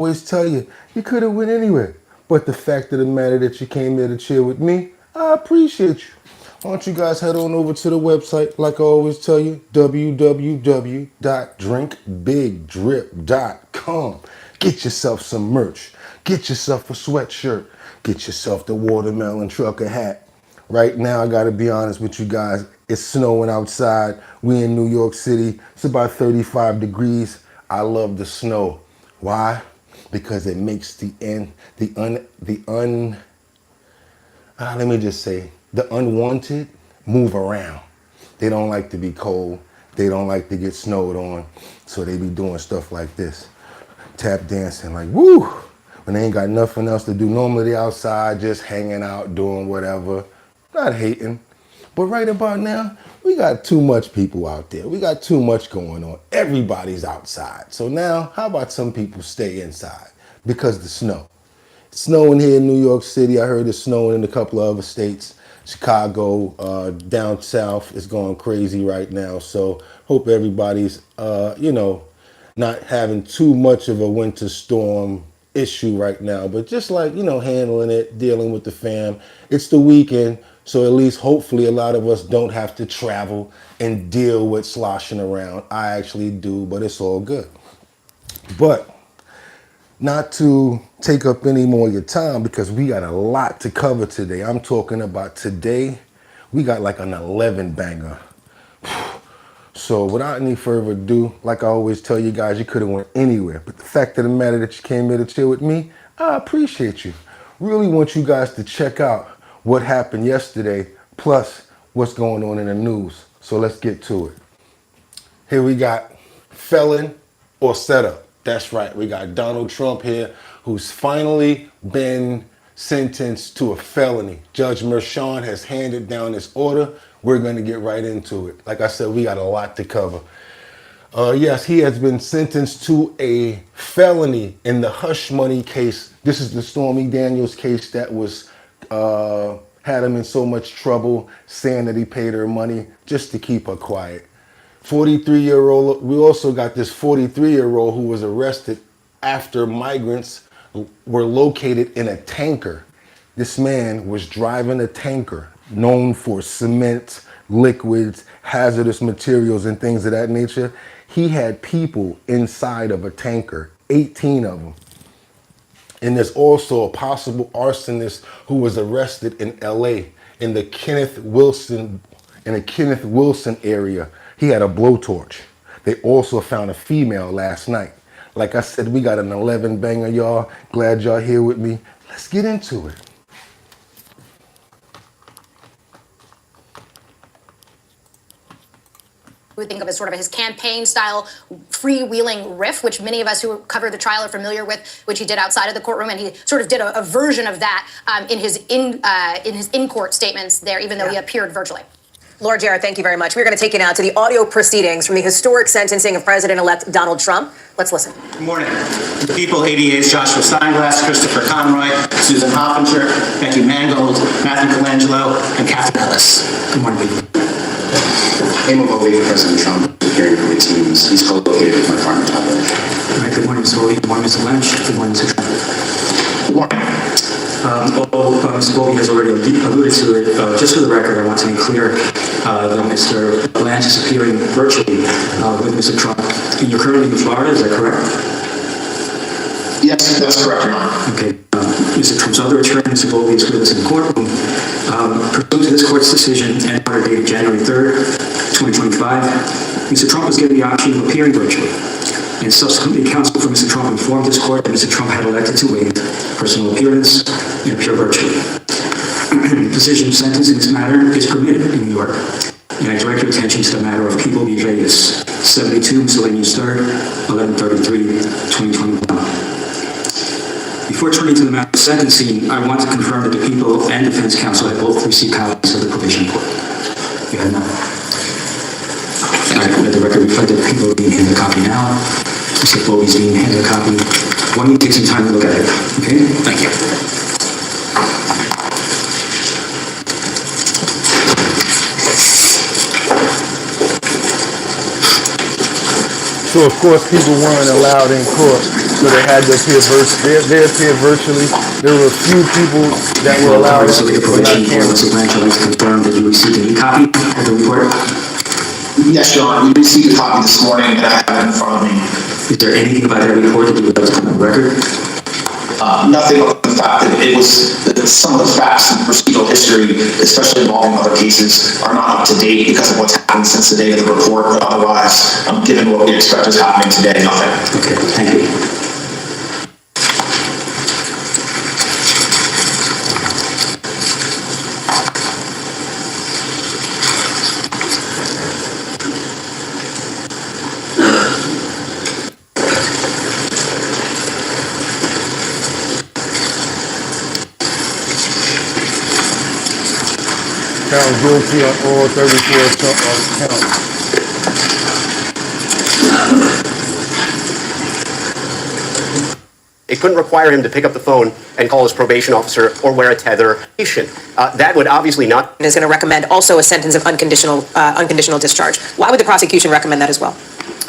always tell you, you could have went anywhere. But the fact of the matter that you came here to chill with me, I appreciate you. Why don't you guys head on over to the website, like I always tell you, www.drinkbigdrip.com. Get yourself some merch. Get yourself a sweatshirt. Get yourself the watermelon trucker hat. Right now, I gotta be honest with you guys, it's snowing outside. We in New York City. It's about 35 degrees. I love the snow. Why? Because it makes the unwanted move around. They don't like to be cold. They don't like to get snowed on. So they be doing stuff like this. Tap dancing like, woo! When they ain't got nothing else to do. Normally they outside just hanging out, doing whatever. Not hating. But right about now, we got too much people out there. We got too much going on. Everybody's outside. So now, how about some people stay inside? Because of the snow. It's snowing here in New York City. I heard it's snowing in a couple of other states. Chicago, down south is going crazy right now. So hope everybody's, not having too much of a winter storm issue right now. But just like, handling it, dealing with the fam. It's the weekend. So at least hopefully a lot of us don't have to travel and deal with sloshing around. I actually do, but it's all good. But not to take up any more of your time because we got a lot to cover today. I'm talking about today, we got like an 11 banger. So without any further ado, like I always tell you guys, you could have went anywhere. But the fact of the matter that you came here to chill with me, I appreciate you. Really want you guys to check out what happened yesterday, plus what's going on in the news. So let's get to it. Here we got felon or setup. That's right, we got Donald Trump here, who's finally been sentenced to a felony. Judge Merchan has handed down this order. We're gonna get right into it. Like I said, we got a lot to cover. Yes, he has been sentenced to a felony in the hush money case. This is the Stormy Daniels case that was had him in so much trouble, saying that he paid her money just to keep her quiet. 43-year-old, we also got this 43-year-old who was arrested after migrants were located in a tanker. This man was driving a tanker known for cement, liquids, hazardous materials, and things of that nature. He had people inside of a tanker, 18 of them. And there's also a possible arsonist who was arrested in LA in the Kenneth Wilson area. He had a blowtorch. They also found a female last night. Like I said, we got an 11 banger, y'all. Glad y'all here with me. Let's get into it. We think of as sort of his campaign style freewheeling riff, which many of us who cover the trial are familiar with, which he did outside of the courtroom, and he sort of did a version of that in his in-court statements there, even though he appeared virtually. Laura Jarrett, thank you very much. We're going to take you now to the audio proceedings from the historic sentencing of President-elect Donald Trump. Let's listen. Good morning. The people, ADA's Joshua Steinglass, Christopher Conroy, Susan Hoffinger, Becky Mangold, Matthew Colangelo, and Catherine Ellis. Good morning, people. Aim of Ovey, President Trump, hearing from the teams. He's co-located with my partner, Todd. All right, good morning, Mr. Ovey. Good morning, Mr. Lynch. Good morning, Mr. Trump. Good morning. Mr. Bowlby has already alluded to it. Just for the record, I want to make clear that Mr. Lynch is appearing virtually with Mr. Trump. And you're currently in Florida, is that correct? Yes, that's correct, Your Honor. Okay. Mr. Trump's other attorney, Mr. Bowlby, is with us in the courtroom. Pursuant to this court's decision and order dated January 3rd, 2025, Mr. Trump was given the option of appearing virtually. And subsequently, counsel for Mr. Trump informed this court that Mr. Trump had elected to waive personal appearance and appear virtually. Decision of sentence in this matter is permitted in New York. And I direct your attention to the matter of People v. Vegas, 72 Miscellaneous 3rd, 1133, 2021. Before turning to the matter of sentencing, I want to confirm that the people and defense counsel have both received copies of the probation report. You have none. I let the record reflect that people are being handed a copy now. Mr. Bowlby's being handed a copy. Why don't you take some time to look at it? Okay? Thank you. So of course people weren't allowed in court so they had to appear they appeared virtually. There were a few people that were allowed So the but not probation board, cameras. so Blanche, I'd like to confirm that you received any copy of the report. Yes, Your Honor, we received a copy this morning and I have it in front of me. Is there anything about that report that you would like to put on the record? Nothing but the fact that it was, that some of the facts and procedural history, especially involving other cases, are not up to date because of what's happened since the day of the report, but otherwise, given what we expect is happening today, nothing. Okay, thank you. Found guilty on all 34 counts. It couldn't require him to pick up the phone and call his probation officer or wear a tether. That would obviously not. Is going to recommend also a sentence of unconditional discharge. Why would the prosecution recommend that as well?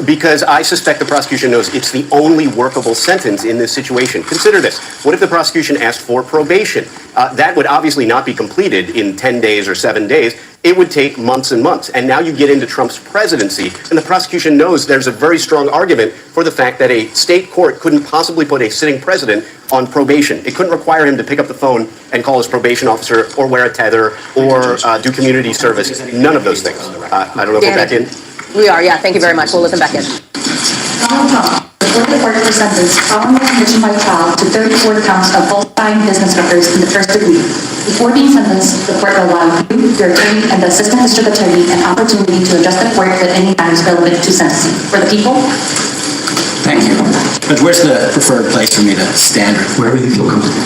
Because I suspect the prosecution knows it's the only workable sentence in this situation. Consider this. What if the prosecution asked for probation? That would obviously not be completed in 10 days or 7 days. It would take months and months. And now you get into Trump's presidency, and the prosecution knows there's a very strong argument for the fact that a state court couldn't possibly put a sitting president on probation. It couldn't require him to pick up the phone and call his probation officer or wear a tether or do community service. None of those things. I don't know if we're back in. We are, yeah. Thank you very much. We'll listen back in. Donald Trump, before the court was sentenced following the conviction by trial to 34 counts of falsifying business records in the first degree. Before being sentenced, the court allowed you, your attorney, and the assistant district attorney an opportunity to address the court with any matters relevant to sentencing. For the people, Thank you. But where's the preferred place for me to stand? Wherever you feel comfortable.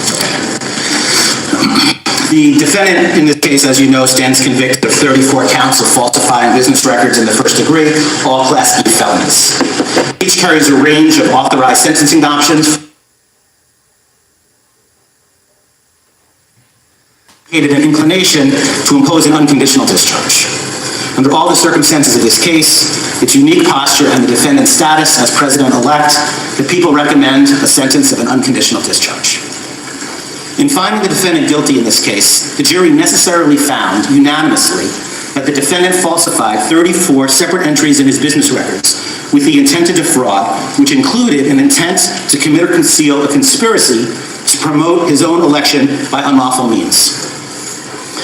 The defendant in this case, as you know, stands convicted of 34 counts of falsifying business records in the first degree, all Class E felonies. Each carries a range of authorized sentencing options, an inclination to impose an unconditional discharge. Under all the circumstances of this case, its unique posture and the defendant's status as president-elect, the people recommend a sentence of an unconditional discharge. In finding the defendant guilty in this case, the jury necessarily found, unanimously, that the defendant falsified 34 separate entries in his business records with the intent to defraud, which included an intent to commit or conceal a conspiracy to promote his own election by unlawful means.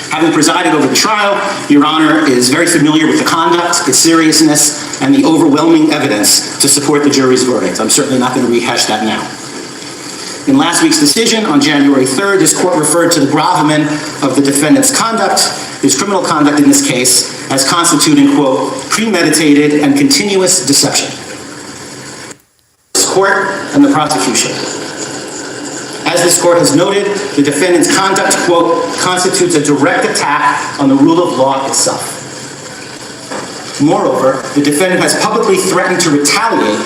Having presided over the trial, Your Honor is very familiar with the conduct, its seriousness, and the overwhelming evidence to support the jury's verdict. I'm certainly not going to rehash that now. In last week's decision on January 3rd, this court referred to the gravamen of the defendant's conduct, his criminal conduct in this case, as constituting, quote, premeditated and continuous deception. This court and the prosecution. As this court has noted, the defendant's conduct, quote, constitutes a direct attack on the rule of law itself. Moreover, the defendant has publicly threatened to retaliate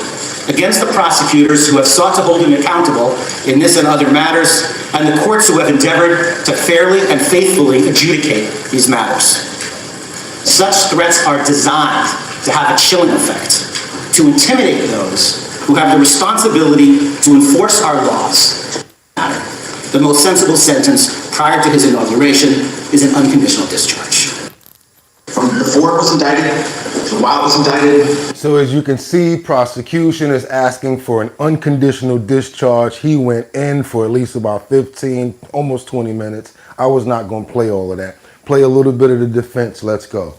against the prosecutors who have sought to hold him accountable in this and other matters, and the courts who have endeavored to fairly and faithfully adjudicate these matters. Such threats are designed to have a chilling effect, to intimidate those who have the responsibility to enforce our laws. The most sensible sentence prior to his inauguration is an unconditional discharge. From before it was indicted to while it was indicted. So as you can see, prosecution is asking for an unconditional discharge. He went in for at least about 15, almost 20 minutes. I was not going to play all of that. Play a little bit of the defense. Let's go.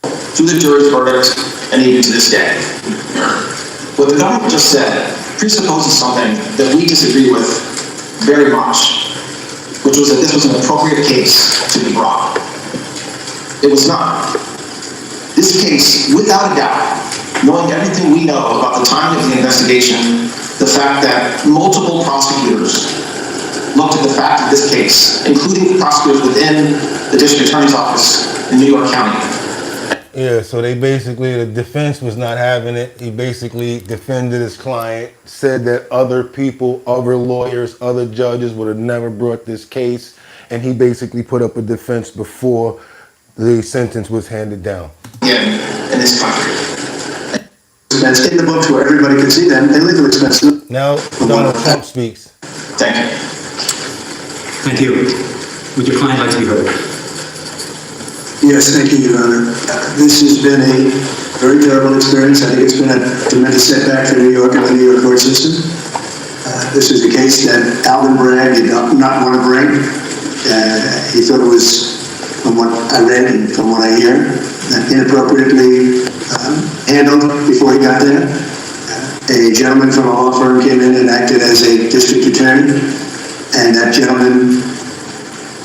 To the jury's verdict, and even to this day. What the government just said presupposes something that we disagree with very much, which was that this was an appropriate case to be brought. It was not. This case, without a doubt, knowing everything we know about the timing of the investigation, the fact that multiple prosecutors looked at the fact of this case, including prosecutors within the district attorney's office in New York County. Yeah, so they basically, the defense was not having it. He basically defended his client, said that other people, other lawyers, other judges would have never brought this case, and he basically put up a defense before the sentence was handed down. In this country. expense in the books where everybody can see them, a legal expense. Now Donald Trump speaks. Thank you. Thank you. Would your client like to be heard? Yes, thank you, Your Honor. This has been a very terrible experience. I think it's been a tremendous setback for New York and the New York court system. This is a case that Alvin Bragg did not want to bring. He thought it was, from what I read and from what I hear, inappropriately handled before he got there. A gentleman from a law firm came in and acted as a district attorney, and that gentleman,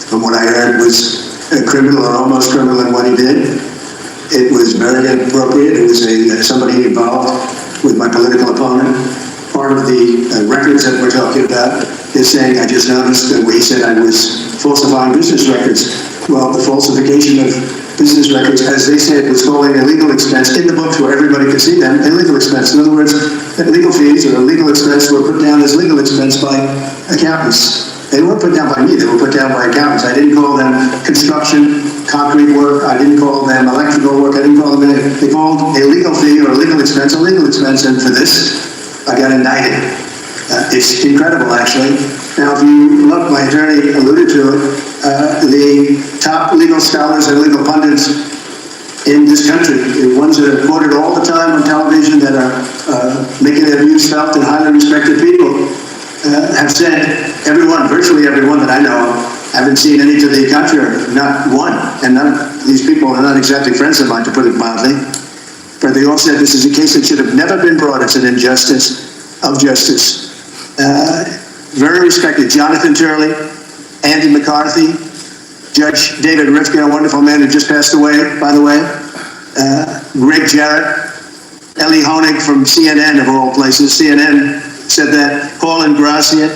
from what I heard, was a criminal or almost criminal in what he did. It was very inappropriate. It was somebody involved with my political opponent. Part of the records that we're talking about is saying, I just noticed that he said I was falsifying business records. Well, the falsification of business records, as they said, was calling a legal expense in the books where everybody could see them, a legal expense. In other words, legal fees or a legal expense were put down as legal expense by accountants. They weren't put down by me, they were put down by accountants. I didn't call them construction, concrete work, I didn't call them electrical work, I didn't call them anything. They called a legal fee or a legal expense, and for this, I got indicted. It's incredible, actually. Now, if you look, my attorney alluded to it, the top legal scholars and legal pundits in this country, the ones that are quoted all the time on television that are making their views felt and highly respected people, have said, virtually everyone that I know, haven't seen any to the contrary, not one. And none of these people are not exactly friends of mine, to put it mildly. But they all said this is a case that should have never been brought. It's an injustice of justice. Very respected Jonathan Turley, Andy McCarthy, Judge David Rifkin, a wonderful man who just passed away, by the way, Greg Jarrett, Ellie Honig from CNN, of all places. CNN said that, Paul Ingrassia,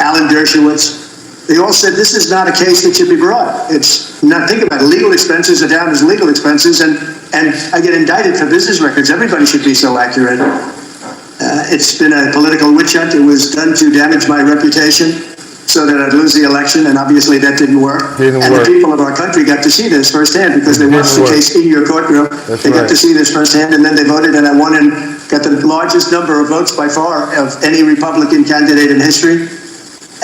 Alan Dershowitz, they all said this is not a case that should be brought. It's not, think about it, legal expenses are down as legal expenses, and I get indicted for business records. Everybody should be so accurate. It's been a political witch hunt. It was done to damage my reputation so that I'd lose the election, and obviously that didn't work. The people of our country got to see this firsthand because they watched the case in your courtroom. They got to see this firsthand, and then they voted, and I won and got the largest number of votes by far of any Republican candidate in history,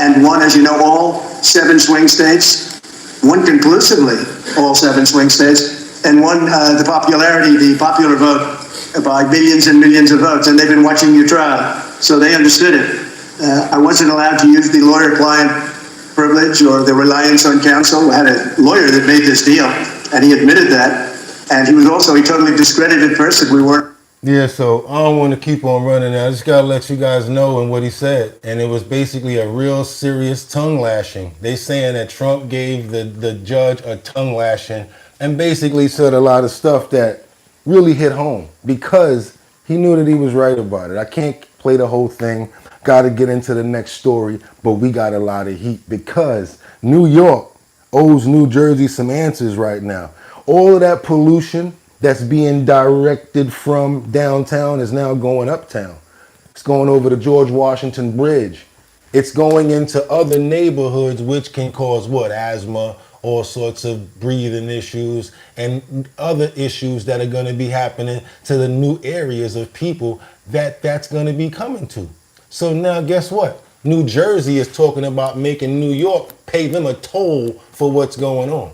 and won, as you know, all 7 swing states, won conclusively all 7 swing states, and won the popular vote by millions and millions of votes, and they've been watching your trial, so they understood it. I wasn't allowed to use the lawyer-client privilege or the reliance on counsel. I had a lawyer that made this deal, and he admitted that, and he was also a totally discredited person. We weren't. Yeah, so I don't want to keep on running. I just got to let you guys know and what he said. And it was basically a real serious tongue lashing. They saying that Trump gave the judge a tongue lashing and basically said a lot of stuff that really hit home because he knew that he was right about it. I can't play the whole thing. Got to get into the next story, but we got a lot of heat because New York owes New Jersey some answers right now. All of that pollution that's being directed from downtown is now going uptown. It's going over the George Washington Bridge. It's going into other neighborhoods, which can cause what? Asthma, all sorts of breathing issues, and other issues that are going to be happening to the new areas of people that's going to be coming to. So now guess what? New Jersey is talking about making New York pay them a toll for what's going on.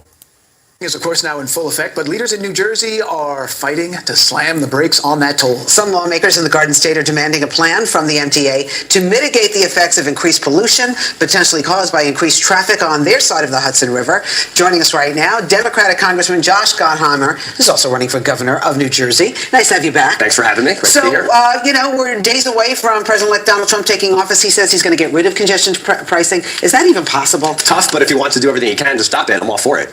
Is of course now in full effect, but leaders in New Jersey are fighting to slam the brakes on that toll. Some lawmakers in the Garden State are demanding a plan from the MTA to mitigate the effects of increased pollution, potentially caused by increased traffic on their side of the Hudson River. Joining us right now, Democratic Congressman Josh Gottheimer, who's also running for governor of New Jersey. Nice to have you back. Thanks for having me. Great to be here. We're days away from President-elect Donald Trump taking office. He says he's going to get rid of congestion pricing. Is that even possible? Tough, but if he wants to do everything he can to stop it, I'm all for it.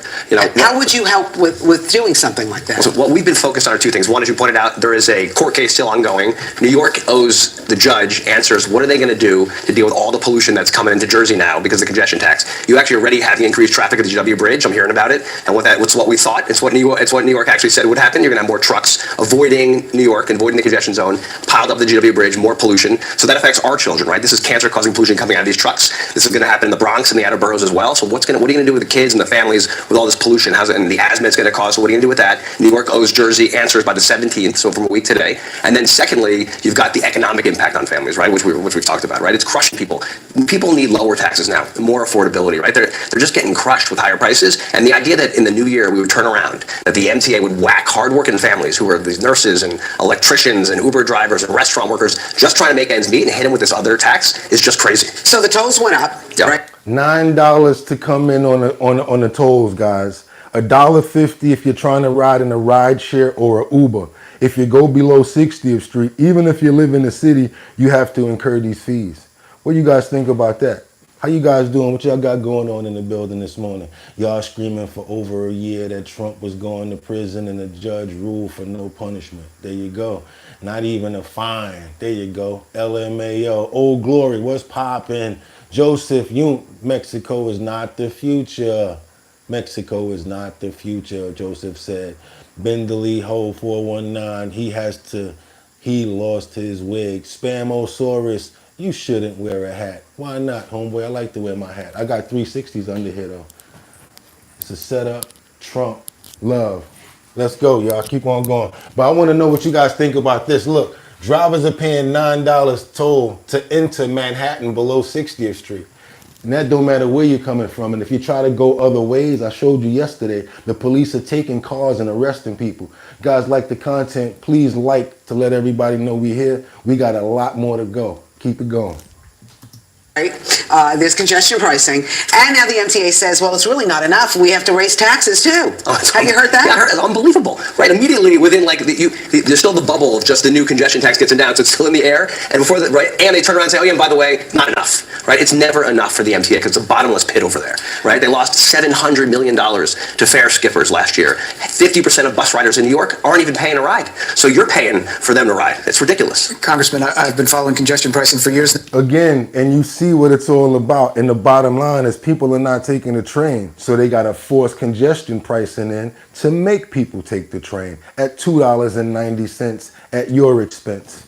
How would you help with doing something like that? So what we've been focused on are 2 things. One, as you pointed out, there is a court case still ongoing. New York owes the judge answers. What are they going to do to deal with all the pollution that's coming into Jersey now because of the congestion tax? You actually already have the increased traffic at the GW Bridge. I'm hearing about it. And what's what we thought. It's what New York actually said would happen. You're going to have more trucks avoiding New York, avoiding the congestion zone, piled up the GW Bridge, more pollution. So that affects our children, right? This is cancer-causing pollution coming out of these trucks. This is going to happen in the Bronx and the outer boroughs as well. So what are you going to do with the kids and the families with all this pollution? How's how's it, and the asthma it's going to cause. So what are you going to do with that? New York owes Jersey answers by the 17th, so from a week today. And then secondly, you've got the economic impact on families, right, which we've talked about, right? It's crushing people. People need lower taxes now, more affordability, right? They're just getting crushed with higher prices. And the idea that in the new year we would turn around, that the MTA would whack hardworking families who are these nurses and electricians and Uber drivers and restaurant workers just trying to make ends meet and hit them with this other tax is just crazy. So the tolls went up, right? $9 to come in on the tolls, guys. $1.50 if you're trying to ride in a ride share or a Uber. If you go below 60th Street, even if you live in the city, you have to incur these fees. What do you guys think about that? How you guys doing? What y'all got going on in the building this morning? Y'all screaming for over a year that Trump was going to prison and the judge ruled for no punishment. There you go. Not even a fine. There you go. LMAO. Old Glory. What's poppin'? Joseph Yunt. Mexico is not the future. Mexico is not the future, Joseph said. Bindley Ho 419. He lost his wig. Spamosaurus. You shouldn't wear a hat. Why not, homeboy? I like to wear my hat. I got 360s under here, though. It's a setup. Trump. Love. Let's go, y'all. Keep on going. But I want to know what you guys think about this. Look, drivers are paying $9 toll to enter Manhattan below 60th Street. And that don't matter where you're coming from. And if you try to go other ways, I showed you yesterday, the police are taking cars and arresting people. Guys, like the content, please like to let everybody know we're here. We got a lot more to go. Keep it going. Right? There's congestion pricing. And now the MTA says, well, it's really not enough. We have to raise taxes too. Have you heard that? Yeah, I heard it. Unbelievable. Right, immediately within there's still the bubble of just the new congestion tax gets announced. It's still in the air. And before that, right, and they turn around and say, oh yeah, and by the way, not enough. Right, it's never enough for the MTA because it's a bottomless pit over there. Right, they lost $700 million to fare skippers last year. 50% of bus riders in New York aren't even paying a ride. So you're paying for them to ride. It's ridiculous. Congressman, I've been following congestion pricing for years. Again, and you see what it's all about. And the bottom line is people are not taking the train. So they got to force congestion pricing in to make people take the train at $2.90 at your expense.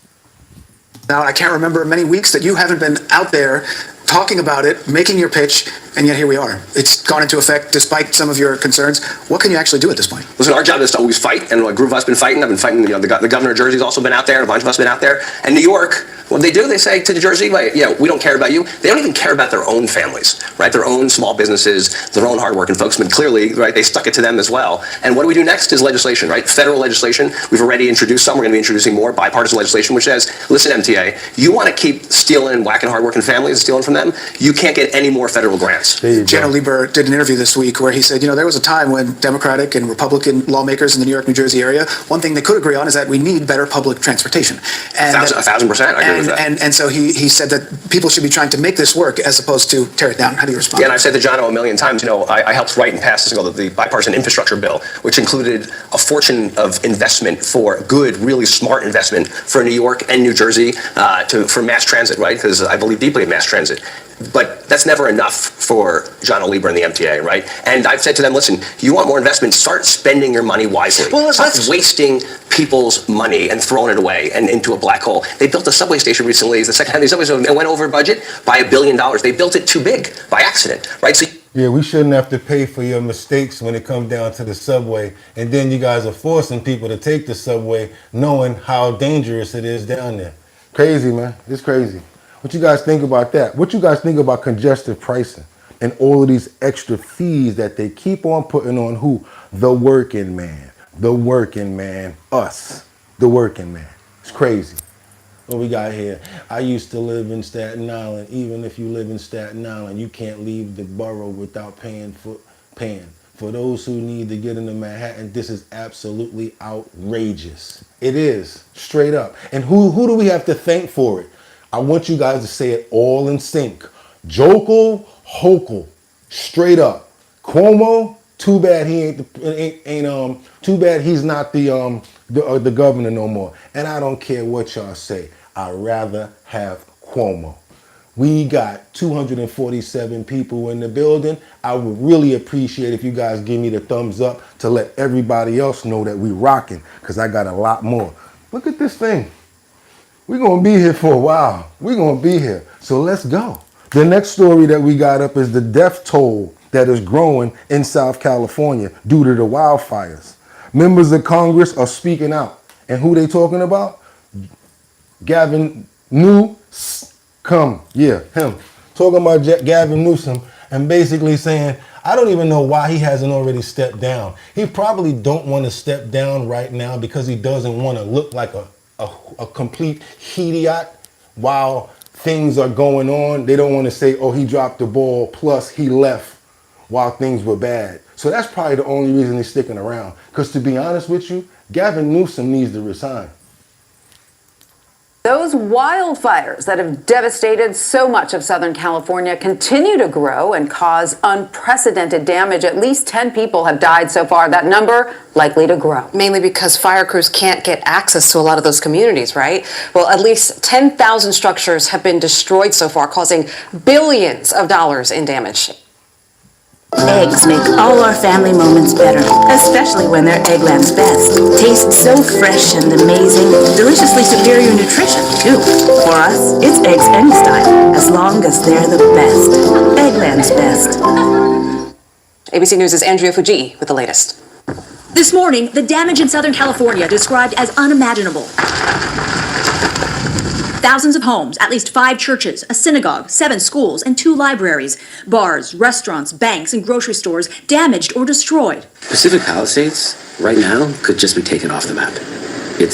Now, I can't remember many weeks that you haven't been out there talking about it, making your pitch, and yet here we are. It's gone into effect despite some of your concerns. What can you actually do at this point? Listen, our job is to always fight, and a group of us been fighting. I've been fighting. The governor of Jersey's also been out there, and a bunch of us been out there. And New York, what they do, they say to Jersey, like, yeah, we don't care about you. They don't even care about their own families, right? Their own small businesses, their own hardworking folks. But clearly, right, they stuck it to them as well. And what do we do next is legislation, right? Federal legislation. We've already introduced some. We're going to be introducing more bipartisan legislation, which says, listen, MTA, you want to keep stealing and whacking hardworking families and stealing from them? You can't get any more federal grants. General Lieber did an interview this week where he said, there was a time when Democratic and Republican lawmakers in the New York, New Jersey area, one thing they could agree on is that we need better public transportation. And 1,000%, I agree with that. And so he said that people should be trying to make this work as opposed to tear it down. How do you respond? Yeah, and I've said to John a million times, I helped write and pass the bipartisan infrastructure bill, which included a fortune of investment for good, really smart investment for New York and New Jersey for mass transit, right? Because I believe deeply in mass transit. But that's never enough for John Lieber and the MTA, right? And I've said to them, listen, you want more investment, start spending your money wisely. Well, stop wasting people's money and throwing it away and into a black hole. They built a subway station recently, the second time they went over budget by $1 billion. They built it too big by accident, right? So yeah, we shouldn't have to pay for your mistakes when it comes down to the subway. And then you guys are forcing people to take the subway knowing how dangerous it is down there. Crazy, man. It's crazy. What you guys think about that? What you guys think about congestive pricing and all of these extra fees that they keep on putting on who? The working man. The working man. Us. The working man. It's crazy. What we got here? I used to live in Staten Island. Even if you live in Staten Island, you can't leave the borough without paying. For those who need to get into Manhattan, this is absolutely outrageous. It is. Straight up. And who do we have to thank for it? I want you guys to say it all in sync. Jokal Hochul, straight up. Cuomo, too bad he too bad he's not the governor no more. And I don't care what y'all say. I'd rather have Cuomo. We got 247 people in the building. I would really appreciate if you guys give me the thumbs up to let everybody else know that we rocking, because I got a lot more. Look at this thing. We're going to be here for a while. We're going to be here. So let's go. The next story that we got up is the death toll that is growing in South California due to the wildfires. Members of Congress are speaking out. And who they talking about? Gavin Newsom. Yeah, him. Talking about Gavin Newsom and basically saying, I don't even know why he hasn't already stepped down. He probably don't want to step down right now because he doesn't want to look like a complete idiot while things are going on. They don't want to say, oh, he dropped the ball, plus he left while things were bad. So that's probably the only reason he's sticking around. Because to be honest with you, Gavin Newsom needs to resign. Those wildfires that have devastated so much of Southern California continue to grow and cause unprecedented damage. At least 10 people have died so far. That number likely to grow. Mainly because fire crews can't get access to a lot of those communities, right? Well, at least 10,000 structures have been destroyed so far, causing billions of dollars in damage. Eggs make all our family moments better, especially when they're Eggland's Best. Taste so fresh and amazing, deliciously superior nutrition, too. For us, it's eggs any style, as long as they're the best. Eggland's Best. ABC News' Andrea Fujii with the latest. This morning, the damage in Southern California described as unimaginable. Thousands of homes, at least 5 churches, a synagogue, 7 schools, and 2 libraries, bars, restaurants, banks, and grocery stores damaged or destroyed. Pacific Palisades, right now, could just be taken off the map.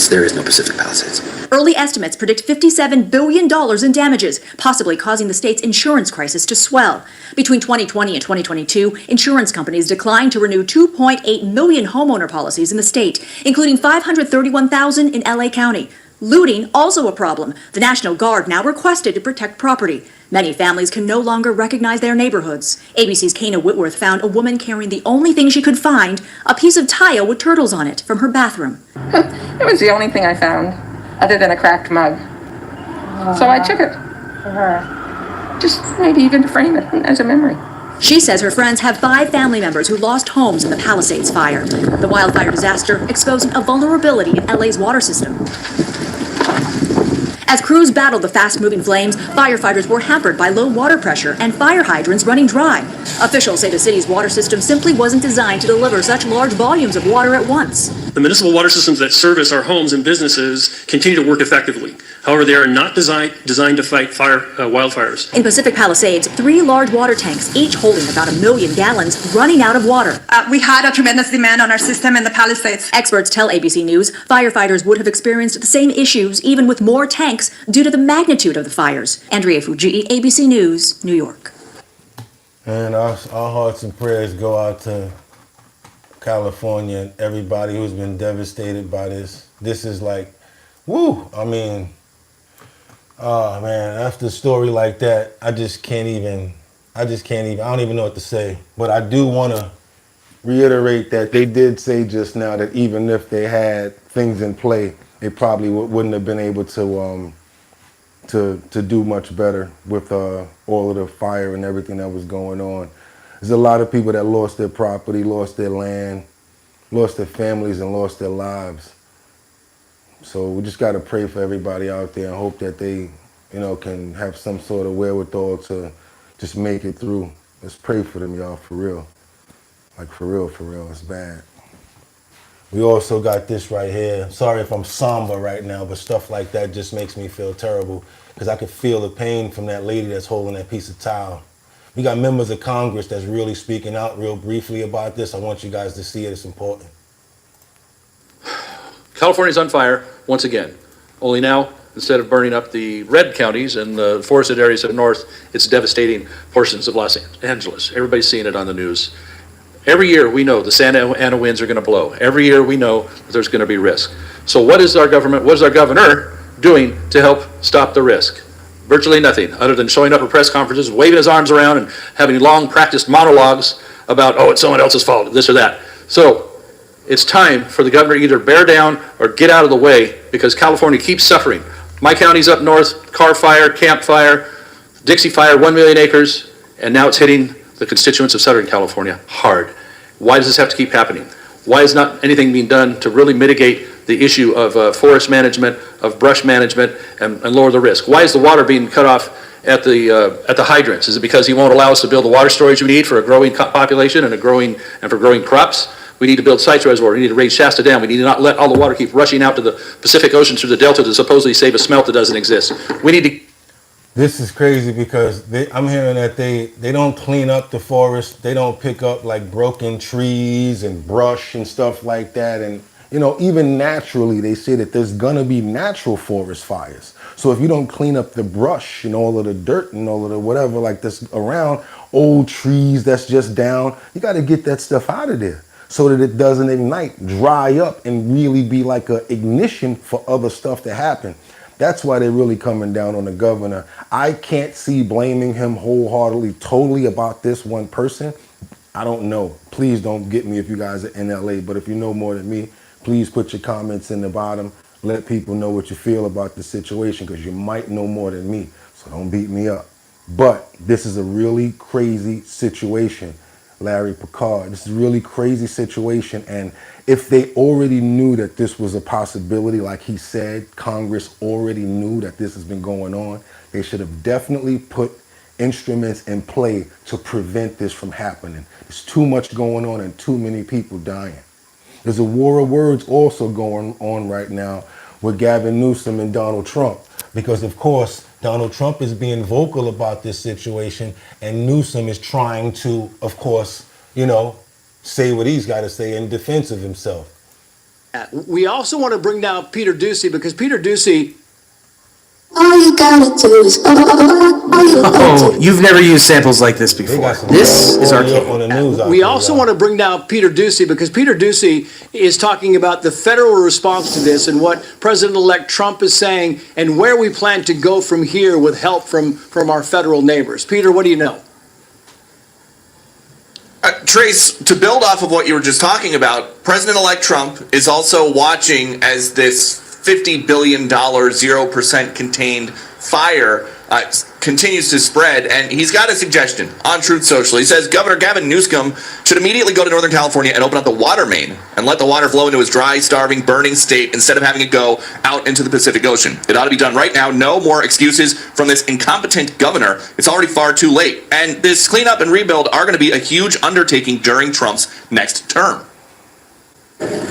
There is no Pacific Palisades. Early estimates predict $57 billion in damages, possibly causing the state's insurance crisis to swell. Between 2020 and 2022, insurance companies declined to renew 2.8 million homeowner policies in the state, including 531,000 in LA County. Looting, also a problem. The National Guard now requested to protect property. Many families can no longer recognize their neighborhoods. ABC's Kana Whitworth found a woman carrying the only thing she could find, a piece of tile with turtles on it, from her bathroom. It was the only thing I found, other than a cracked mug. So I took it. Just maybe even to frame it as a memory. She says her friends have 5 family members who lost homes in the Palisades fire. The wildfire disaster exposing a vulnerability in LA's water system. As crews battled the fast-moving flames, firefighters were hampered by low water pressure and fire hydrants running dry. Officials say the city's water system simply wasn't designed to deliver such large volumes of water at once. The municipal water systems that service our homes and businesses continue to work effectively. However, they are not designed to fight wildfires. In Pacific Palisades, 3 large water tanks, each holding about 1 million gallons, running out of water. We had a tremendous demand on our system in the Palisades. Experts tell ABC News firefighters would have experienced the same issues even with more tanks due to the magnitude of the fires. Andrea Fujii, ABC News, New York. And our hearts and prayers go out to California and everybody who's been devastated by this. This is like, woo! I mean, oh man, after a story like that, I don't even know what to say. But I do want to reiterate that they did say just now that even if they had things in play, they probably wouldn't have been able to do much better with all of the fire and everything that was going on. There's a lot of people that lost their property, lost their land, lost their families, and lost their lives. So we just got to pray for everybody out there and hope that they, can have some sort of wherewithal to just make it through. Let's pray for them, y'all, for real. Like, for real, it's bad. We also got this right here. Sorry if I'm somber right now, but stuff like that just makes me feel terrible because I could feel the pain from that lady that's holding that piece of tile. We got members of Congress that's really speaking out real briefly about this. I want you guys to see it. It's important. California's on fire once again. Only now, instead of burning up the red counties and the forested areas of the north, it's devastating portions of Los Angeles. Everybody's seeing it on the news. Every year we know the Santa Ana winds are going to blow. Every year we know that there's going to be risk. So what is our governor doing to help stop the risk? Virtually nothing, other than showing up at press conferences, waving his arms around and having long practiced monologues about, oh, it's someone else's fault, this or that. So it's time for the governor to either bear down or get out of the way because California keeps suffering. My county's up north, Carr Fire, Camp Fire, Dixie Fire, 1 million acres, and now it's hitting the constituents of Southern California hard. Why does this have to keep happening? Why is not anything being done to really mitigate the issue of forest management, of brush management, and lower the risk? Why is the water being cut off at the hydrants? Is it because he won't allow us to build the water storage we need for a growing population and for growing crops? We need to build Sites Reservoir. We need to raise Shasta Dam. We need to not let all the water keep rushing out to the Pacific Ocean through the Delta to supposedly save a smelt that doesn't exist. We need to. This is crazy because I'm hearing that they don't clean up the forest. They don't pick up like broken trees and brush and stuff like that. And, you know, even naturally, they say that there's going to be natural forest fires. So if you don't clean up the brush and all of the dirt and all of the whatever like this around, old trees that's just down, you got to get that stuff out of there so that it doesn't ignite, dry up, and really be like a ignition for other stuff to happen. That's why they're really coming down on the governor. I can't see blaming him wholeheartedly, totally about this one person. I don't know. Please don't get me if you guys are in LA, but if you know more than me, please put your comments in the bottom. Let people know what you feel about the situation because you might know more than me, so don't beat me up. But this is a really crazy situation, Larry Picard. This is a really crazy situation, and if they already knew that this was a possibility, like he said, Congress already knew that this has been going on, they should have definitely put instruments in play to prevent this from happening. There's too much going on and too many people dying. There's a war of words also going on right now with Gavin Newsom and Donald Trump, because of course Donald Trump is being vocal about this situation and Newsom is trying to, of course, you know, say what he's got to say in defense of himself. We also want to bring down Peter Doocy because Peter Doocy. All you gotta do is you've never used samples like this before. This is archaic. We also want to bring down Peter Doocy because Peter Doocy is talking about the federal response to this and what President-elect Trump is saying and where we plan to go from here with help from our federal neighbors. Peter, what do you know? Trace, to build off of what you were just talking about, President-elect Trump is also watching as this $50 billion 0% contained fire continues to spread, and he's got a suggestion on Truth Social. He says Governor Gavin Newsom should immediately go to Northern California and open up the water main and let the water flow into his dry, starving, burning state instead of having it go out into the Pacific Ocean. It ought to be done right now. No more excuses from this incompetent governor. It's already far too late. And this cleanup and rebuild are going to be a huge undertaking during Trump's next term.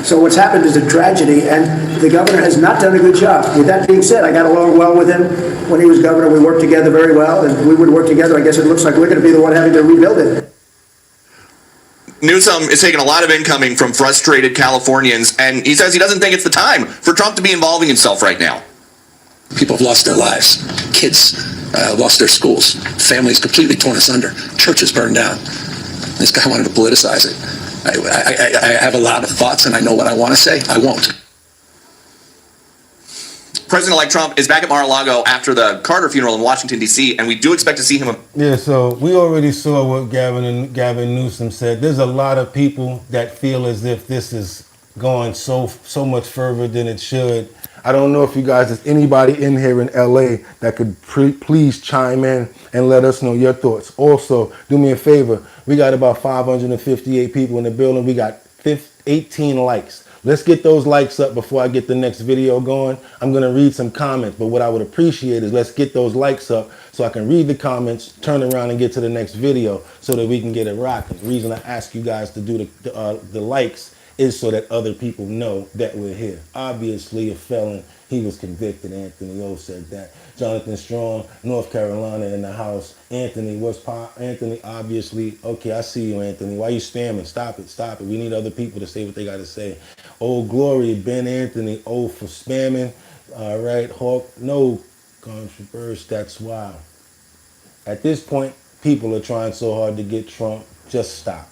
So what's happened is a tragedy, and the governor has not done a good job. With that being said, I got along well with him when he was governor. We worked together very well, and we would work together. I guess it looks like we're going to be the one having to rebuild it. Newsom is taking a lot of incoming from frustrated Californians, and he says he doesn't think it's the time for Trump to be involving himself right now. People have lost their lives. Kids lost their schools. Families completely torn asunder. Churches burned down. This guy wanted to politicize it. I have a lot of thoughts and I know what I want to say. I won't. President-elect Trump is back at Mar-a-Lago after the Carter funeral in Washington, D.C., and we do expect to see him. Yeah, so we already saw what Gavin Newsom said. There's a lot of people that feel as if this is going so much further than it should. I don't know if you guys, there's anybody in here in LA that could please chime in and let us know your thoughts. Also, do me a favor. We got about 558 people in the building. We got 18 likes. Let's get those likes up before I get the next video going. I'm going to read some comments, but what I would appreciate is let's get those likes up so I can read the comments, turn around and get to the next video so that we can get it rocking. The reason I ask you guys to do the likes is so that other people know that we're here. Obviously, a felon, he was convicted. Anthony O said that. Jonathan Strong, North Carolina in the house. Anthony, Anthony, obviously. Okay, I see you, Anthony. Why you spamming? Stop it, stop it. We need other people to say what they got to say. Oh, Glory, Ben Anthony, oh, for spamming. All right, Hawk, no controversy, that's wild. At this point, people are trying so hard to get Trump. Just stop.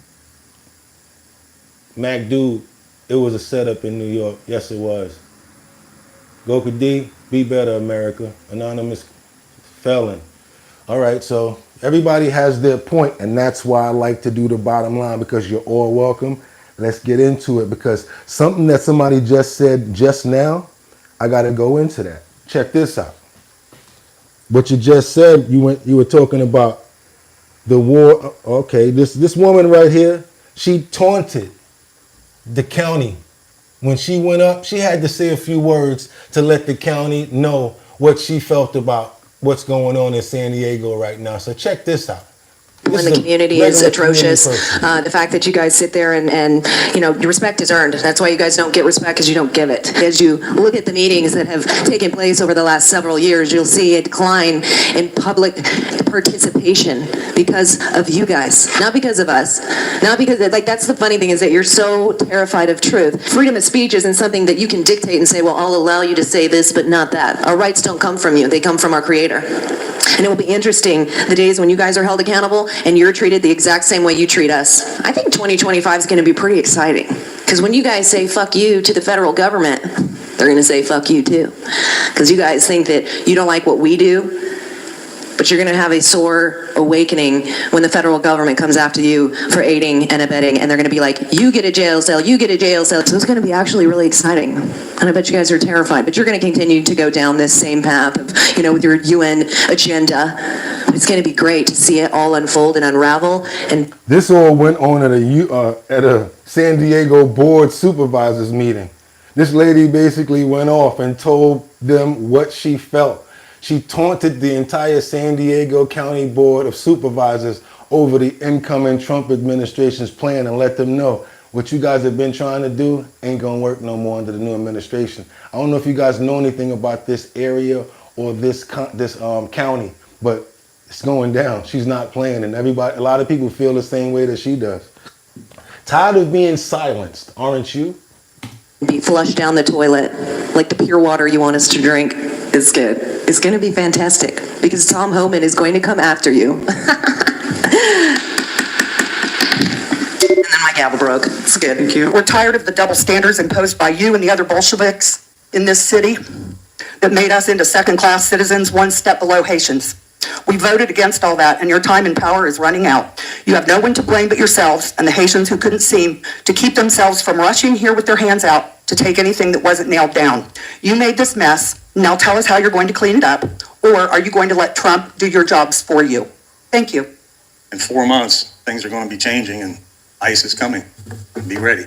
Mac Dude, it was a setup in New York. Yes, it was. Goku D, be better, America. Anonymous felon. All right, so everybody has their point, and that's why I like to do the bottom line, because you're all welcome. Let's get into it, because something that somebody just said just now, I got to go into that. Check this out. What you just said, you were talking about the war. Okay, this woman right here, she taunted the county. When she went up, she had to say a few words to let the county know what she felt about what's going on in San Diego right now. So check this out. When the community is atrocious, the fact that you guys sit there and respect is earned. That's why you guys don't get respect, because you don't give it. As you look at the meetings that have taken place over the last several years, you'll see a decline in public participation because of you guys, not because of us. Not because, that's the funny thing, is that you're so terrified of truth. Freedom of speech isn't something that you can dictate and say, well, I'll allow you to say this, but not that. Our rights don't come from you. They come from our Creator. And it will be interesting the days when you guys are held accountable and you're treated the exact same way you treat us. I think 2025 is going to be pretty exciting. Because when you guys say fuck you to the federal government, they're going to say fuck you too. Because you guys think that you don't like what we do, but you're going to have a sore awakening when the federal government comes after you for aiding and abetting, and they're going to be like, you get a jail cell, you get a jail cell. So it's going to be actually really exciting. And I bet you guys are terrified, but you're going to continue to go down this same path of, with your UN agenda. It's going to be great to see it all unfold and unravel. And this all went on at a San Diego board supervisors meeting. This lady basically went off and told them what she felt. She taunted the entire San Diego County Board of Supervisors over the incoming Trump administration's plan and let them know what you guys have been trying to do ain't gonna work no more under the new administration. I don't know if you guys know anything about this area or this county, but it's going down. She's not playing, and a lot of people feel the same way that she does. Tired of being silenced, aren't you? be flushed down the toilet like the pure water you want us to drink. It's good. It's going to be fantastic because Tom Homan is going to come after you. And then my gavel broke. It's good. Thank you. We're tired of the double standards imposed by you and the other Bolsheviks in this city that made us into second-class citizens, one step below Haitians. We voted against all that, and your time in power is running out. You have no one to blame but yourselves and the Haitians who couldn't seem to keep themselves from rushing here with their hands out to take anything that wasn't nailed down. You made this mess. Now tell us how you're going to clean it up, or are you going to let Trump do your jobs for you? Thank you. In 4 months, things are going to be changing, and ICE is coming. Be ready.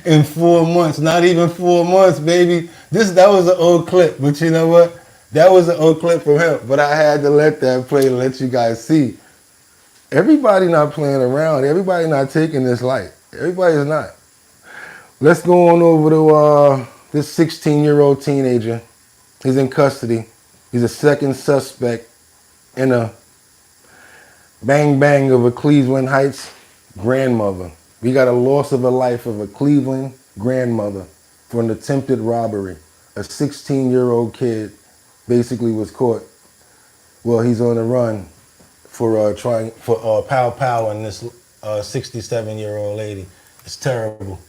In 4 months, not even 4 months, baby. That was an old clip, but you know what? That was an old clip from him, but I had to let that play to let you guys see. Everybody not playing around. Everybody not taking this light. Everybody's not. Let's go on over to this 16-year-old teenager. He's in custody. He's a second suspect in a bang of a Cleveland Heights grandmother. We got a loss of a life of a Cleveland grandmother for an attempted robbery. A 16-year-old kid basically was caught. Well, he's on the run for pow and this 67-year-old lady. It's terrible.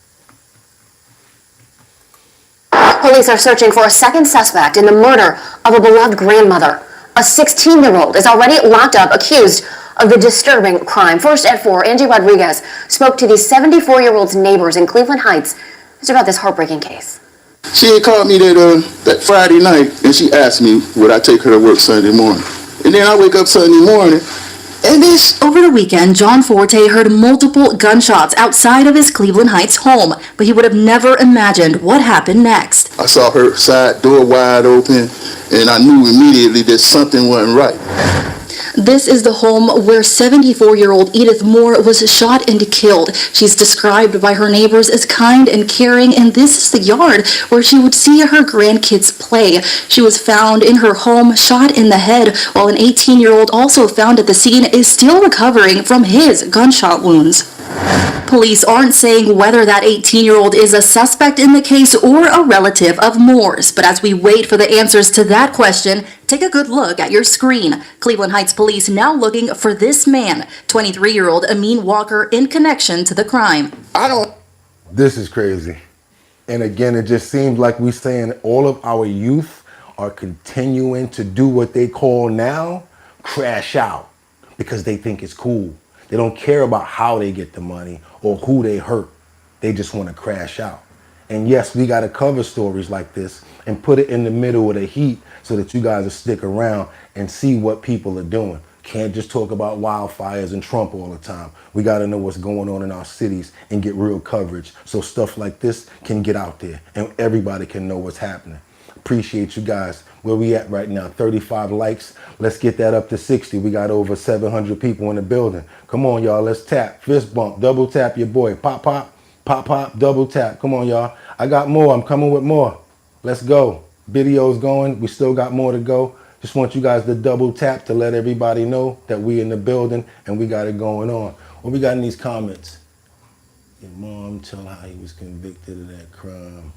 Police are searching for a second suspect in the murder of a beloved grandmother. A 16-year-old is already locked up, accused of the disturbing crime. First at 4, Angie Rodriguez spoke to the 74-year-old's neighbors in Cleveland Heights. It's about this heartbreaking case. She had called me that Friday night, and she asked me would I take her to work Sunday morning. And then I wake up Sunday morning, and this... Over the weekend, John Forte heard multiple gunshots outside of his Cleveland Heights home, but he would have never imagined what happened next. I saw her side door wide open, and I knew immediately that something wasn't right. This is the home where 74-year-old Edith Moore was shot and killed. She's described by her neighbors as kind and caring, and this is the yard where she would see her grandkids play. She was found in her home, shot in the head, while an 18-year-old also found at the scene is still recovering from his gunshot wounds. Police aren't saying whether that 18-year-old is a suspect in the case or a relative of Moore's, but as we wait for the answers to that question, take a good look at your screen. Cleveland Heights police now looking for this man, 23-year-old Amin Walker, in connection to the crime. This is crazy. And again, it just seems like we're saying all of our youth are continuing to do what they call now crash out because they think it's cool. They don't care about how they get the money or who they hurt. They just want to crash out. And yes, we got to cover stories like this and put it in the middle of the heat so that you guys will stick around and see what people are doing. Can't just talk about wildfires and Trump all the time. We got to know what's going on in our cities and get real coverage so stuff like this can get out there and everybody can know what's happening. Appreciate you guys. Where we at right now? 35 likes. Let's get that up to 60. We got over 700 people in the building. Come on, y'all. Let's tap. Fist bump. Double tap your boy. Pop, pop. Pop, pop. Double tap. Come on, y'all. I got more. I'm coming with more. Let's go. Video's going. We still got more to go. Just want you guys to double tap to let everybody know that we in the building and we got it going on. What we got in these comments? Your mom tell how he was convicted of that crime.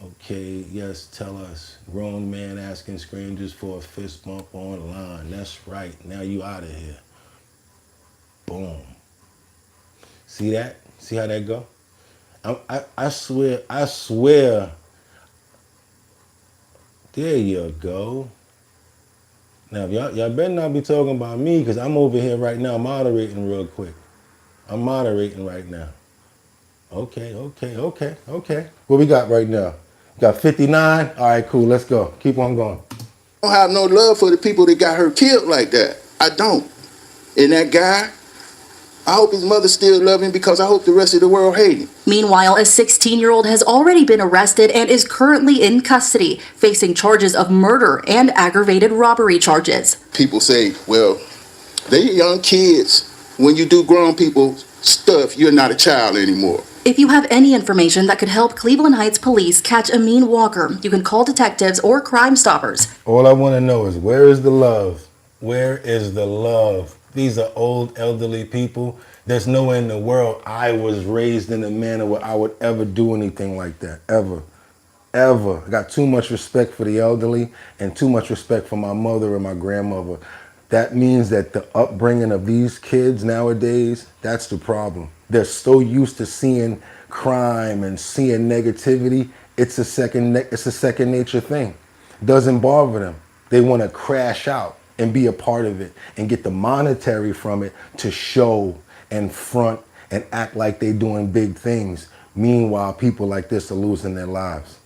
Okay, yes, tell us. Grown man asking strangers for a fist bump online. That's right. Now you out of here. Boom. See that? See how that go? I swear. There you go. Now, y'all better not be talking about me because I'm over here right now moderating real quick. I'm moderating right now. Okay. What we got right now? Got 59? All right, cool. Let's go. Keep on going. I don't have no love for the people that got her killed like that. I don't. And that guy, I hope his mother still love him because I hope the rest of the world hate him. Meanwhile, a 16-year-old has already been arrested and is currently in custody, facing charges of murder and aggravated robbery charges. People say, well, they young kids. When you do grown people stuff, you're not a child anymore. If you have any information that could help Cleveland Heights police catch a mean walker, you can call detectives or Crime Stoppers. All I want to know is where is the love? Where is the love? These are old, elderly people. There's no way in the world I was raised in a manner where I would ever do anything like that. Ever. I got too much respect for the elderly and too much respect for my mother and my grandmother. That means that the upbringing of these kids nowadays, that's the problem. They're so used to seeing crime and seeing negativity. It's a second nature thing. Doesn't bother them. They want to crash out and be a part of it and get the monetary from it to show and front and act like they're doing big things. Meanwhile, people like this are losing their lives.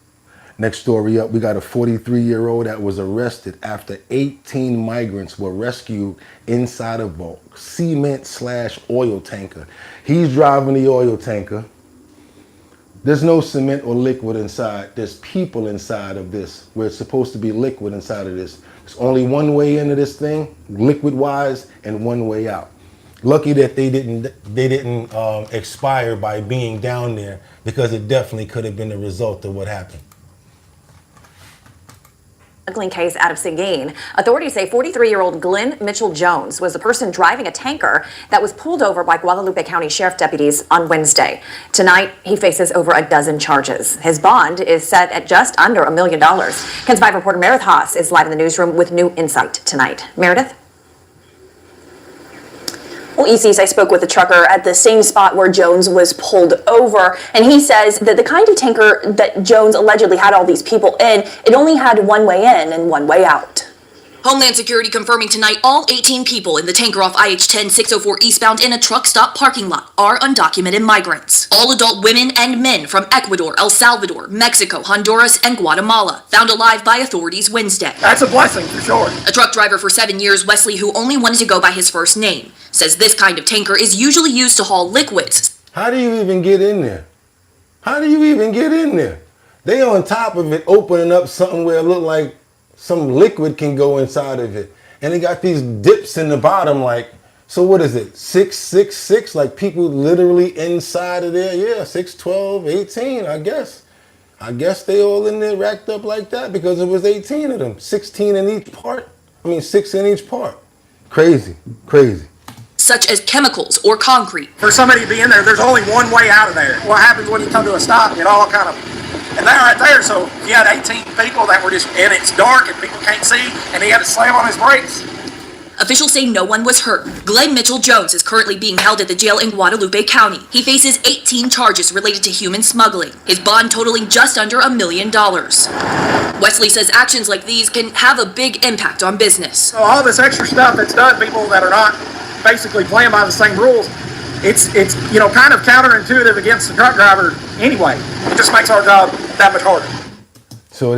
Next story up, we got a 43-year-old that was arrested after 18 migrants were rescued inside of a cement/oil tanker. He's driving the oil tanker. There's no cement or liquid inside. There's people inside of this, where it's supposed to be liquid inside of this. There's only one way into this thing, liquid-wise, and one way out. Lucky that they didn't expire by being down there, because it definitely could have been the result of what happened. Smuggling case out of Seguin. Authorities say 43-year-old Glenn Mitchell Jones was the person driving a tanker that was pulled over by Guadalupe County Sheriff deputies on Wednesday. Tonight, he faces over a dozen charges. His bond is set at just under $1 million. KENS 5 reporter Meredith Haas is live in the newsroom with new insight tonight. Meredith? Well, ECs, I spoke with a trucker at the same spot where Jones was pulled over, and he says that the kind of tanker that Jones allegedly had all these people in, it only had one way in and one way out. Homeland Security confirming tonight all 18 people in the tanker off IH-10 604 eastbound in a truck stop parking lot are undocumented migrants. All adult women and men from Ecuador, El Salvador, Mexico, Honduras, and Guatemala, found alive by authorities Wednesday. That's a blessing for sure. A truck driver for 7 years, Wesley, who only wanted to go by his first name, says this kind of tanker is usually used to haul liquids. How do you even get in there? They on top of it opening up something where it look like some liquid can go inside of it. And they got these dips in the bottom, like, so what is it? 666, like people literally inside of there? Yeah, 6, 12, 18, I guess. I guess they all in there racked up like that because it was 18 of them. 16 in each part. 6 in each part. Crazy. Such as chemicals or concrete. For somebody to be in there, there's only one way out of there. What happens when you come to a stop? It all kind of, and they're right there. So you had 18 people that were just, and it's dark and people can't see, and he had to slam on his brakes. Officials say no one was hurt. Glenn Mitchell Jones is currently being held at the jail in Guadalupe County. He faces 18 charges related to human smuggling, his bond totaling just under $1 million. Wesley says actions like these can have a big impact on business. So all this extra stuff that's done, people that are not basically playing by the same rules, it's kind of counterintuitive against the truck driver anyway. It just makes our job that much harder. So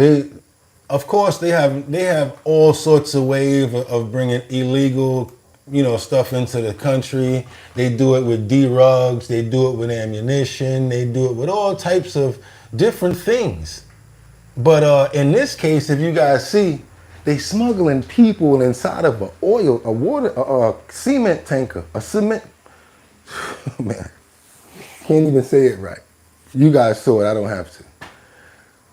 of course they have all sorts of ways of bringing illegal, stuff into the country. They do it with D-rugs, they do it with ammunition, they do it with all types of different things. But in this case, if you guys see, they smuggling people inside of a cement tanker, a cement. Man, can't even say it right. You guys saw it. I don't have to.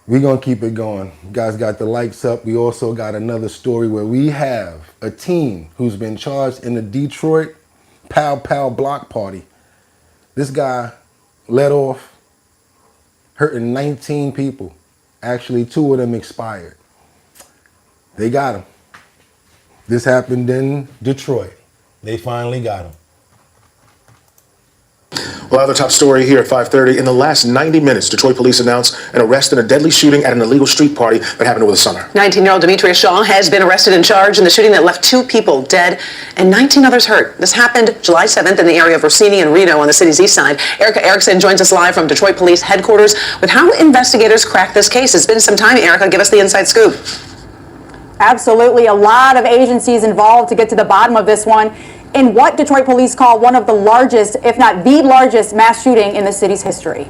We're going to keep it going. You guys got the lights up. We also got another story where we have a teen who's been charged in the Detroit Pow Pow block party. This guy let off, hurting 19 people. Actually, 2 of them expired. They got him. This happened in Detroit. They finally got him. Well, other top story here at 5:30. In the last 90 minutes, Detroit police announced an arrest in a deadly shooting at an illegal street party that happened over the summer. 19-year-old Demetrius Shaw has been arrested and charged in the shooting that left 2 people dead and 19 others hurt. This happened July 7th in the area of Rossini and Reno on the city's east side. Erica Erickson joins us live from Detroit Police Headquarters with how investigators cracked this case. It's been some time, Erica. Give us the inside scoop. Absolutely. A lot of agencies involved to get to the bottom of this one in what Detroit police call one of the largest, if not the largest, mass shooting in the city's history.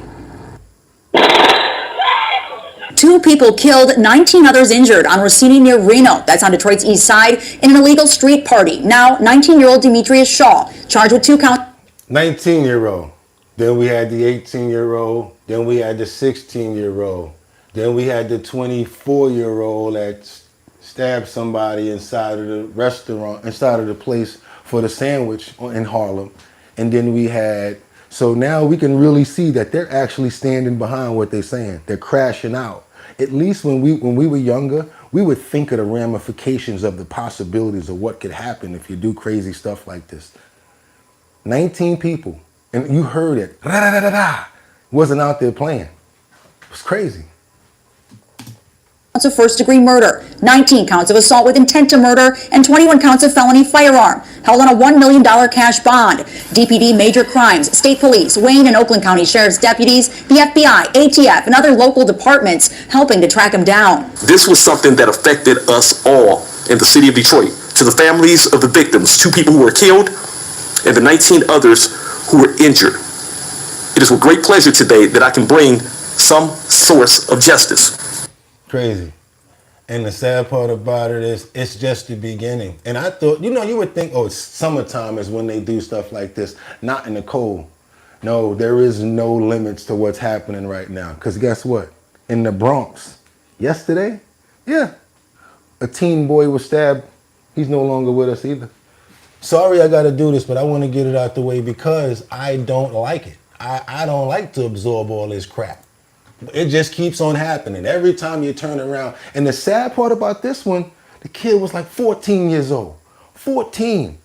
2 people killed, 19 others injured on Rossini near Reno. That's on Detroit's east side in an illegal street party. Now, 19-year-old Demetrius Shaw, charged with 2 counts. 19-year-old. Then we had the 18-year-old. Then we had the 16-year-old. Then we had the 24-year-old that stabbed somebody inside of the restaurant, inside of the place for the sandwich in Harlem. And then we had, so now we can really see that they're actually standing behind what they're saying. They're crashing out. At least when we were younger, we would think of the ramifications of the possibilities of what could happen if you do crazy stuff like this. 19 people, and you heard it, wasn't out there playing. It was crazy. Counts of first-degree murder, 19 counts of assault with intent to murder, and 21 counts of felony firearm, held on a $1 million cash bond. DPD Major Crimes, State Police, Wayne and Oakland County Sheriff's deputies, the FBI, ATF, and other local departments helping to track him down. This was something that affected us all in the city of Detroit. To the families of the victims, 2 people who were killed and the 19 others who were injured. It is with great pleasure today that I can bring some source of justice. Crazy. And the sad part about it is it's just the beginning. And I thought, you would think, oh, it's summertime is when they do stuff like this, not in the cold. No, there is no limits to what's happening right now. Because guess what? In the Bronx, yesterday, a teen boy was stabbed. He's no longer with us either. Sorry I got to do this, but I want to get it out the way because I don't like it. I don't like to absorb all this crap. It just keeps on happening every time you turn around. And the sad part about this one, the kid was like 14 years old. 14.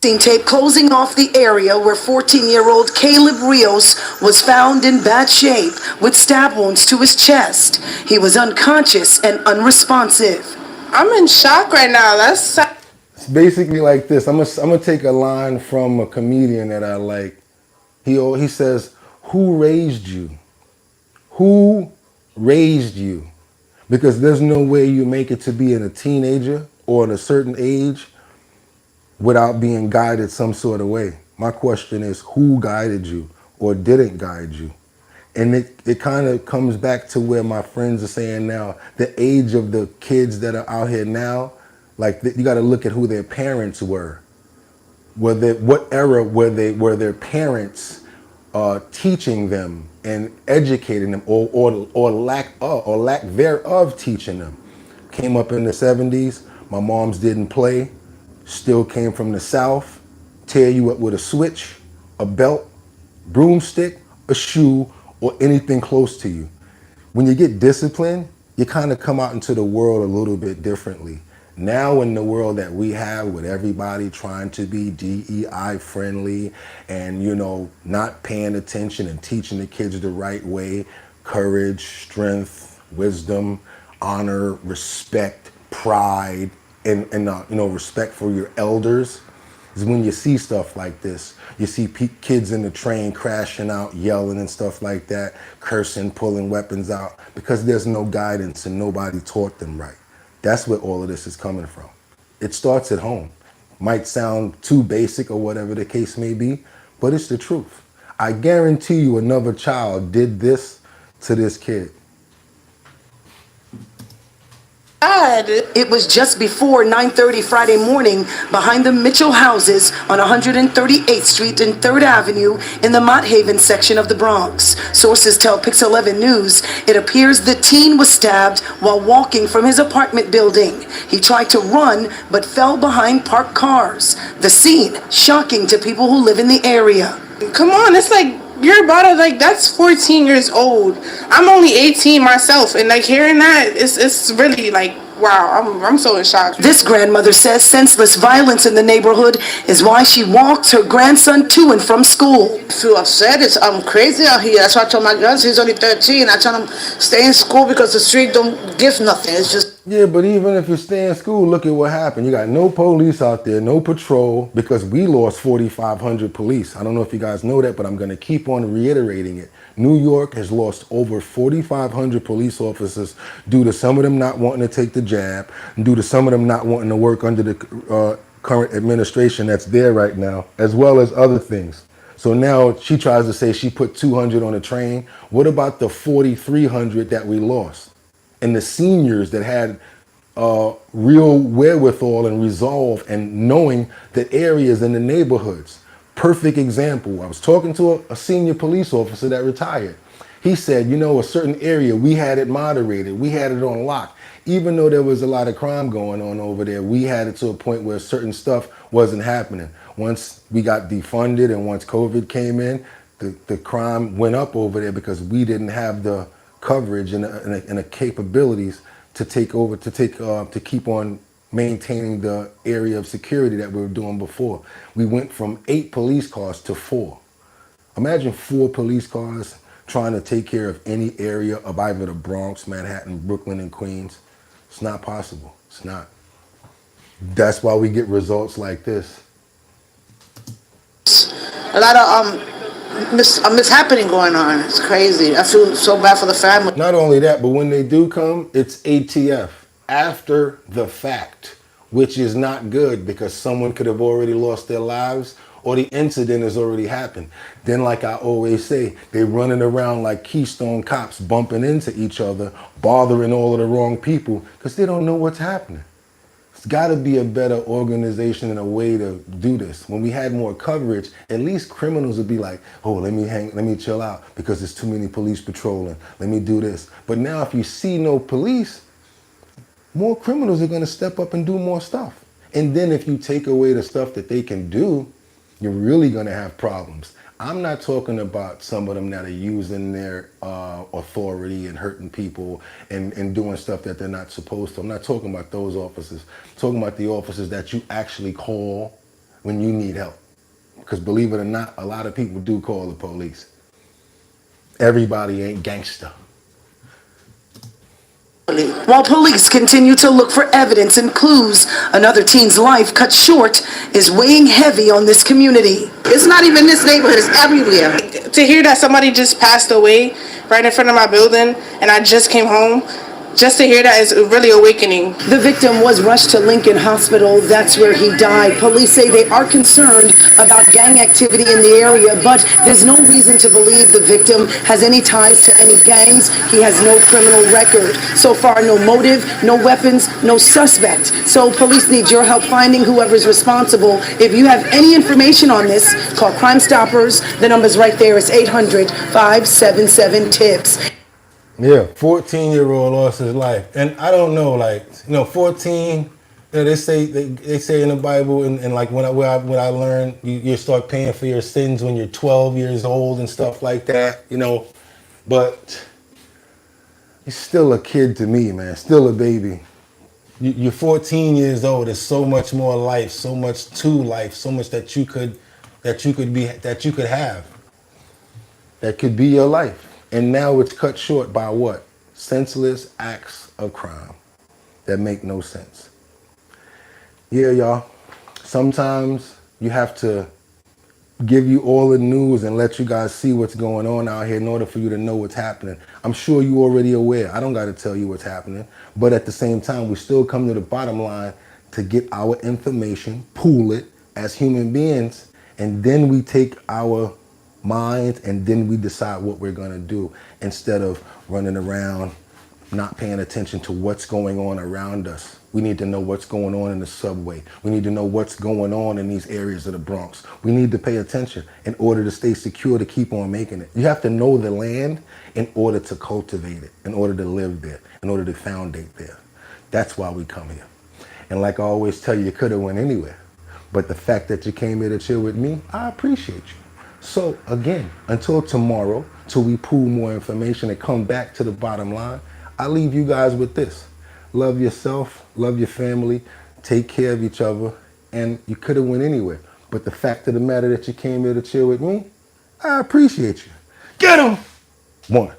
Tape closing off the area where 14-year-old Caleb Rios was found in bad shape with stab wounds to his chest. He was unconscious and unresponsive. I'm in shock right now. It's basically like this. I'm gonna take a line from a comedian that I like. He says, "Who raised you? Who raised you?" Because there's no way you make it to being a teenager or at a certain age without being guided some sort of way. My question is, who guided you or didn't guide you? And it kind of comes back to where my friends are saying now, the age of the kids that are out here now, like you got to look at who their parents were. What era were their parents teaching them and educating them, or lack thereof teaching them? Came up in the 70s. My moms didn't play. Still came from the South. Tear you up with a switch, a belt, broomstick, a shoe, or anything close to you. When you get disciplined, you kind of come out into the world a little bit differently. Now in the world that we have, with everybody trying to be DEI friendly and, not paying attention and teaching the kids the right way, courage, strength, wisdom, honor, respect, pride, and respect for your elders, is when you see stuff like this. You see kids in the train crashing out, yelling and stuff like that, cursing, pulling weapons out, because there's no guidance and nobody taught them right. That's where all of this is coming from. It starts at home. Might sound too basic or whatever the case may be, but it's the truth. I guarantee you another child did this to this kid. It was just before 9:30 Friday morning behind the Mitchell houses on 138th Street and 3rd Avenue in the Mott Haven section of the Bronx. Sources tell Pix 11 News it appears the teen was stabbed while walking from his apartment building. He tried to run but fell behind parked cars. The scene shocking to people who live in the area. Come on, it's like you're about to, like, that's 14 years old. I'm only 18 myself, and like hearing that, it's really like, wow, I'm so in shock. This grandmother says senseless violence in the neighborhood is why she walks her grandson to and from school. I feel upset. I'm crazy out here. That's why I told my grandson, he's only 13. I tell him stay in school because the street don't give nothing. It's just. Yeah, but even if you stay in school, look at what happened. You got no police out there, no patrol, because we lost 4,500 police. I don't know if you guys know that, but I'm going to keep on reiterating it. New York has lost over 4,500 police officers due to some of them not wanting to take the jab, and due to some of them not wanting to work under the current administration that's there right now, as well as other things. So now she tries to say she put 200 on a train. What about the 4,300 that we lost? And the seniors that had real wherewithal and resolve and knowing the areas and the neighborhoods. Perfect example. I was talking to a senior police officer that retired. He said, you know, a certain area, we had it moderated. We had it on lock. Even though there was a lot of crime going on over there, we had it to a point where certain stuff wasn't happening. Once we got defunded and once COVID came in, the crime went up over there because we didn't have the coverage and the capabilities to take over, to keep on maintaining the area of security that we were doing before. We went from 8 police cars to 4. Imagine 4 police cars trying to take care of any area of either the Bronx, Manhattan, Brooklyn, and Queens. It's not possible. It's not. That's why we get results like this. A lot of mishappening going on. It's crazy. I feel so bad for the family. Not only that, but when they do come, it's ATF, after the fact, which is not good because someone could have already lost their lives or the incident has already happened. Then, like I always say, they're running around like Keystone cops, bumping into each other, bothering all of the wrong people because they don't know what's happening. It's got to be a better organization and a way to do this. When we had more coverage, at least criminals would be like, oh, let me chill out because there's too many police patrolling. Let me do this. But now if you see no police, more criminals are going to step up and do more stuff. And then if you take away the stuff that they can do, you're really going to have problems. I'm not talking about some of them that are using their authority and hurting people and doing stuff that they're not supposed to. I'm not talking about those officers. I'm talking about the officers that you actually call when you need help. Because believe it or not, a lot of people do call the police. Everybody ain't gangster. While police continue to look for evidence and clues, another teen's life cut short is weighing heavy on this community. It's not even this neighborhood, it's everywhere. To hear that somebody just passed away right in front of my building and I just came home, just to hear that is really awakening. The victim was rushed to Lincoln Hospital. That's where he died. Police say they are concerned about gang activity in the area, but there's no reason to believe the victim has any ties to any gangs. He has no criminal record. So far, no motive, no weapons, no suspect. So police need your help finding whoever's responsible. If you have any information on this, call Crime Stoppers. The number's right there. It's 800-577-TIPS. Yeah, 14-year-old lost his life. And I don't know, 14, they say in the Bible, and like what I learned, you start paying for your sins when you're 12 years old and stuff like that, But he's still a kid to me, man, still a baby. You're 14 years old. There's so much more life, so much to life, so much that you could have. That could be your life. And now it's cut short by what? Senseless acts of crime that make no sense. Yeah, y'all. Sometimes you have to give you all the news and let you guys see what's going on out here in order for you to know what's happening. I'm sure you're already aware. I don't got to tell you what's happening. But at the same time, we still come to the bottom line to get our information, pool it as human beings, and then we take our minds, and then we decide what we're going to do instead of running around not paying attention to what's going on around us. We need to know what's going on in the subway. We need to know what's going on in these areas of the Bronx. We need to pay attention in order to stay secure, to keep on making it. You have to know the land in order to cultivate it, in order to live there, in order to foundate there. That's why we come here. And like I always tell you, you could have went anywhere. But the fact that you came here to chill with me, I appreciate you. So again, until tomorrow, till we pool more information and come back to the bottom line, I leave you guys with this. Love yourself, love your family, take care of each other, and you could have went anywhere. But the fact of the matter that you came here to chill with me, I appreciate you. Get 'em! One.